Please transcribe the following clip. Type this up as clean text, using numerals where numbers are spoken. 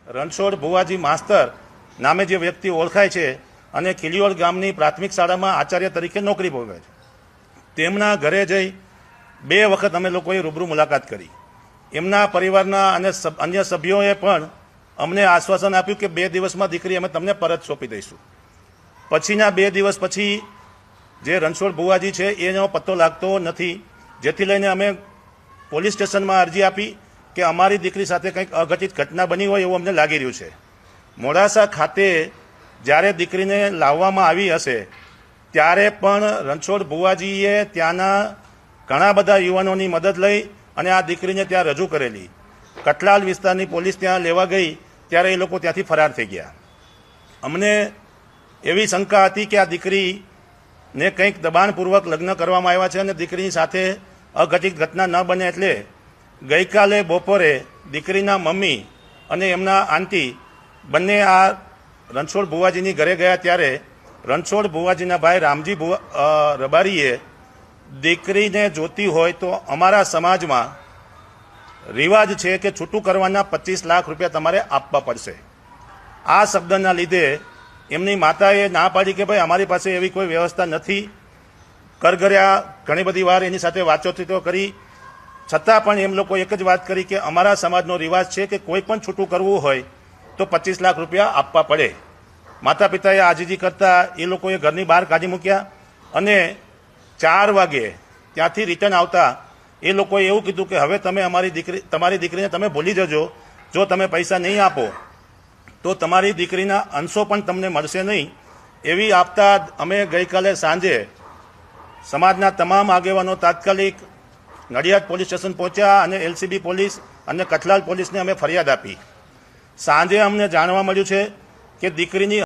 રણછોડ ભુવાજી માસ્તર નામે જે વ્યક્તિ ઓળખાય છે અને ખીલીઓડ ગામની પ્રાથમિક શાળામાં આચાર્ય તરીકે નોકરી ભોગવે છે, તેમના ઘરે જઈ 2 વખત અમે લોકોએ રૂબરૂ મુલાકાત કરી. એમના પરિવારના અને અન્ય સભ્યોએ પણ અમને આશ્વાસન આપ્યું કે 2 દિવસમાં દીકરી અમે તમને પરત સોંપી દઈશું. પછીના 2 દિવસ પછી જે રણછોડ ભુવાજી છે એનો પત્તો લાગતો નથી, જેથી લઈને અમે પોલીસ સ્ટેશનમાં અરજી આપી કે અમારી દીકરી સાથે કંઈક અઘટિત ઘટના બની હોય એવું અમને લાગી રહ્યું છે. મોડાસા ખાતે જ્યારે દીકરીને લાવવામાં આવી હશે ત્યારે પણ રણછોડ ભુવાજીએ ત્યાંના ઘણા બધા યુવાનોની મદદ લઈ અને આ દીકરીને ત્યાં રજૂ કરેલી. કઠલાલ વિસ્તારની પોલીસ ત્યાં લેવા ગઈ ત્યારે એ લોકો ત્યાંથી ફરાર થઈ ગયા. અમને એવી શંકા હતી કે આ દીકરીને કંઈક દબાણપૂર્વક લગ્ન કરવામાં આવ્યા છે અને દીકરીની સાથે અઘટિત ઘટના ન બને એટલે ગઈકાલે બપોરે દીકરીના મમ્મી અને એમના આંટી બંને આ રણછોડ ભુવાજીની ઘરે ગયા ત્યારે રણછોડ ભુવાજીના ભાઈ રામજી રબારીએ દીકરીને જોતી હોય તો અમારા સમાજમાં રિવાજ છે કે છૂટું કરવાના 25 લાખ રૂપિયા તમારે આપવા પડશે. આ શબ્દના લીધે એમની માતાએ ના પાડી કે ભાઈ અમારી પાસે એવી કોઈ વ્યવસ્થા નથી. કરગર્યા ઘણી બધી વાર એની સાથે વાતચીતો કરી, છતાં પણ એમ લોકો એક જ વાત કરી કે અમારા સમાજનો રિવાજ છે કે કોઈ પણ છૂટું કરવું હોય તો 25 લાખ રૂપિયા આપવા પડે. માતા પિતાએ આજીજી કરતા એ લોકોએ ઘરની બહાર કાઢી મૂક્યા અને 4 વાગે ત્યાંથી રિટર્ન આવતા એ લોકોએ એવું કીધું કે હવે તમે તમારી દીકરીને તમે ભૂલી જજો, જો તમે પૈસા નહીં આપો તો તમારી દીકરીના અંશો પણ તમને મળશે નહીં. એવી આપતા અમે ગઈકાલે સાંજે સમાજના તમામ આગેવાનો તાત્કાલિક નડિયાદ પોલીસ સ્ટેશન પહોંચ્યા અને એલસીબી પોલીસ અને કઠલાલ પોલીસને અમે ફરિયાદ આપી. સાંજે અમને જાણવા મળ્યું છે કે દીકરીની